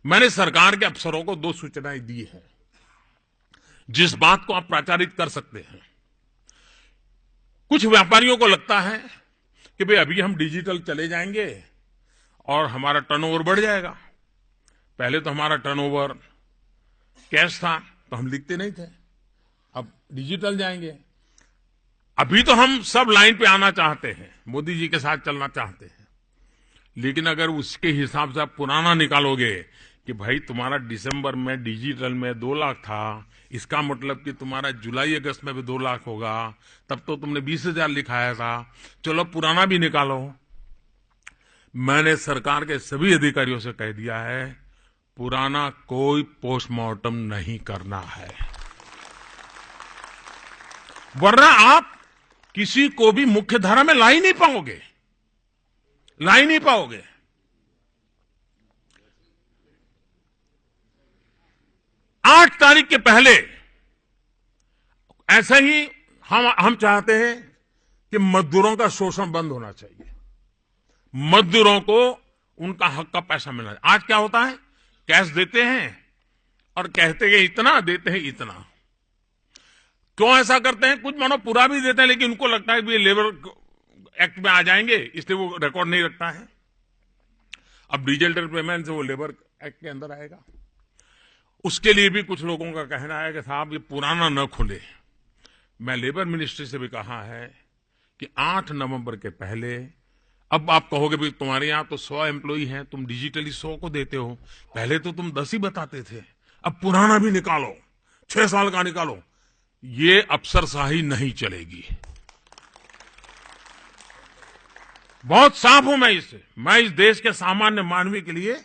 मैंने सरकार के अफसरों को 2 सूचनाएं दी हैं, जिस बात को आप प्रचारित कर सकते हैं। कुछ व्यापारियों को लगता है कि भाई अभी हम डिजिटल चले जाएंगे और हमारा टर्नओवर बढ़ जाएगा। पहले तो हमारा टर्नओवर कैश था तो हम लिखते नहीं थे, अब डिजिटल जाएंगे। अभी तो हम सब लाइन पे आना चाहते हैं, मोदी जी के साथ चलना चाहते हैं, लेकिन अगर उसके हिसाब से आप पुराना निकालोगे कि भाई तुम्हारा दिसंबर में डिजिटल में 2 लाख था, इसका मतलब कि तुम्हारा जुलाई अगस्त में भी 2 लाख होगा, तब तो तुमने 20,000 लिखाया था, चलो पुराना भी निकालो। मैंने सरकार के सभी अधिकारियों से कह दिया है, पुराना कोई पोस्टमार्टम नहीं करना है, वरना आप किसी को भी मुख्य धारा में ला ही नहीं पाओगे, 8 तारीख के पहले ऐसा ही हम चाहते हैं कि मजदूरों का शोषण बंद होना चाहिए, मजदूरों को उनका हक का पैसा मिलना चाहिए। आज क्या होता है, कैश देते हैं और कहते हैं इतना, देते हैं इतना। क्यों ऐसा करते हैं? कुछ मानो पूरा भी देते हैं, लेकिन उनको लगता है कि ये लेबर एक्ट में आ जाएंगे, इसलिए वो रिकॉर्ड नहीं रखता है। अब डिजिटल पेमेंट से वो लेबर एक्ट के अंदर आएगा। उसके लिए भी कुछ लोगों का कहना है कि साहब ये पुराना न खुले। मैं लेबर मिनिस्ट्री से भी कहा है कि 8 नवंबर के पहले, अब आप कहोगे भाई तुम्हारे यहां तो 100 एम्प्लॉई हैं, तुम डिजिटली 100 को देते हो, पहले तो तुम 10 ही बताते थे, अब पुराना भी निकालो, 6 साल का निकालो। ये अफसरशाही नहीं चलेगी। बहुत साफ हूं मैं इस देश के सामान्य मानवी के लिए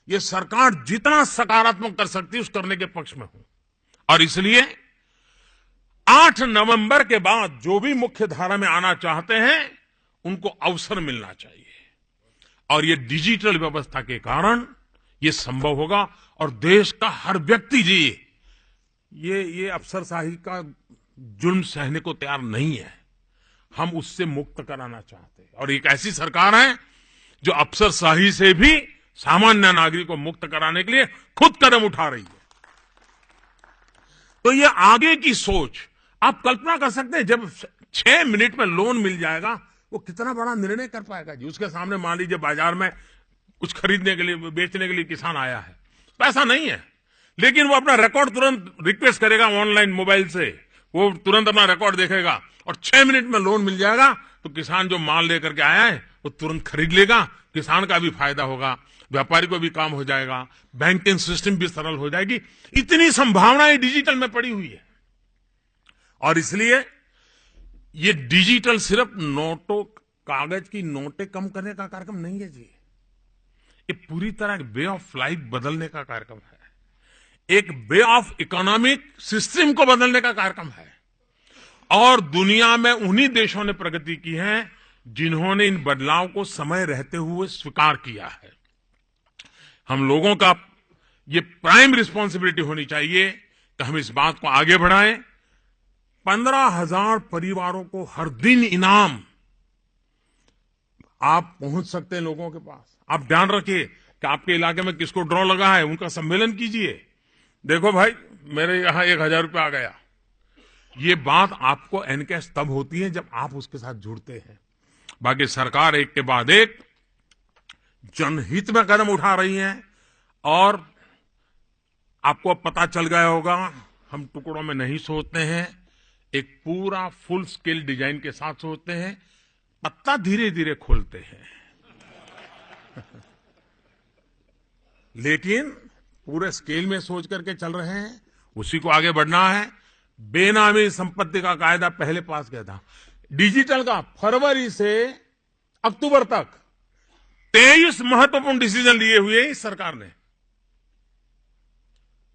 ये सरकार जितना सकारात्मक कर सकती है उस करने के पक्ष में हूं। और इसलिए 8 नवंबर के बाद जो भी मुख्य धारा में आना चाहते हैं उनको अवसर मिलना चाहिए, और ये डिजिटल व्यवस्था के कारण ये संभव होगा। और देश का हर व्यक्ति जी ये अफसरशाही का जुल्म सहने को तैयार नहीं है, हम उससे मुक्त कराना चाहते हैं। और एक ऐसी सरकार है जो अफसरशाही से भी सामान्य नागरिक को मुक्त कराने के लिए खुद कदम उठा रही है। तो ये आगे की सोच, आप कल्पना कर सकते हैं, जब 6 मिनट में लोन मिल जाएगा, वो कितना बड़ा निर्णय कर पाएगा जी। उसके सामने मान लीजिए बाजार में कुछ खरीदने के लिए, बेचने के लिए किसान आया है, पैसा नहीं है, लेकिन वो अपना रिकॉर्ड तुरंत रिक्वेस्ट करेगा ऑनलाइन मोबाइल से, वो तुरंत अपना रिकॉर्ड देखेगा और 6 मिनट में लोन मिल जाएगा। तो किसान जो माल लेकर के आया है वो तुरंत खरीद लेगा, किसान का भी फायदा होगा, व्यापारी को भी काम हो जाएगा, बैंकिंग सिस्टम भी सरल हो जाएगी। इतनी संभावनाएं डिजिटल में पड़ी हुई है। और इसलिए ये डिजिटल सिर्फ नोटों, कागज की नोटें कम करने का कार्यक्रम नहीं है जी, ये पूरी तरह वे ऑफ लाइफ बदलने का कार्यक्रम है, एक वे ऑफ इकोनॉमिक सिस्टम को बदलने का कार्यक्रम है। और दुनिया में उन्हीं देशों ने प्रगति की है जिन्होंने इन बदलाव को समय रहते हुए स्वीकार किया है। हम लोगों का ये प्राइम रिस्पॉन्सिबिलिटी होनी चाहिए कि हम इस बात को आगे बढ़ाएं। 15,000 परिवारों को हर दिन इनाम आप पहुंच सकते हैं लोगों के पास। आप ध्यान रखिए कि आपके इलाके में किसको ड्रॉ लगा है, उनका सम्मेलन कीजिए। देखो भाई मेरे यहां 1,000 रुपया आ गया। ये बात आपको एनकैश तब होती है जब आप उसके साथ जुड़ते हैं। बाकी सरकार एक के बाद एक जनहित में कदम उठा रही है। और आपको पता चल गया होगा, हम टुकड़ों में नहीं सोचते हैं, एक पूरा फुल स्केल डिजाइन के साथ सोचते हैं, पत्ता धीरे धीरे खोलते हैं लेकिन पूरे स्केल में सोच करके चल रहे हैं, उसी को आगे बढ़ना है। बेनामी संपत्ति का कायदा पहले पास किया था, डिजिटल का फरवरी से अक्टूबर तक 23 महत्वपूर्ण डिसीजन लिए हुए हैं इस सरकार ने।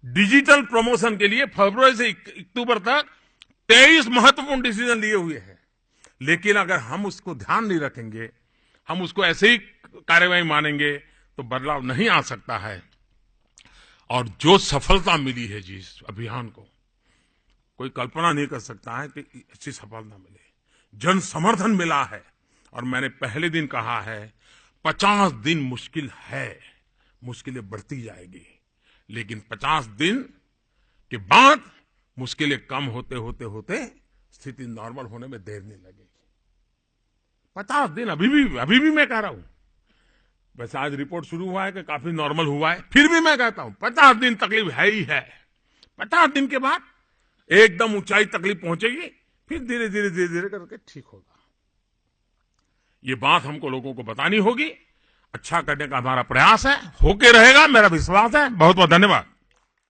डिजिटल प्रमोशन के लिए फरवरी से अक्टूबर तक 23 महत्वपूर्ण डिसीजन लिए हुए हैं। लेकिन अगर हम उसको ध्यान नहीं रखेंगे, हम उसको ऐसे ही कार्यवाही मानेंगे, तो बदलाव नहीं आ सकता है। और जो सफलता मिली है जी इस अभियान को, कोई कल्पना नहीं कर सकता है कि ऐसी सफलता मिले, जन समर्थन मिला है। और मैंने पहले दिन कहा है 50 दिन मुश्किल है, मुश्किलें बढ़ती जाएगी, लेकिन 50 दिन के बाद मुश्किलें कम होते होते होते स्थिति नॉर्मल होने में देर नहीं लगेगी। 50 दिन अभी भी मैं कह रहा हूं। वैसे आज रिपोर्ट शुरू हुआ है कि काफी नॉर्मल हुआ है, फिर भी मैं कहता हूं 50 दिन तकलीफ है ही है। 50 दिन के बाद एकदम ऊंचाई तकलीफ पहुंचेगी, फिर धीरे धीरे करके ठीक होगा। ये बात हमको लोगों को बतानी होगी। अच्छा करने का हमारा प्रयास है, होके रहेगा, मेरा विश्वास है। बहुत बहुत धन्यवाद।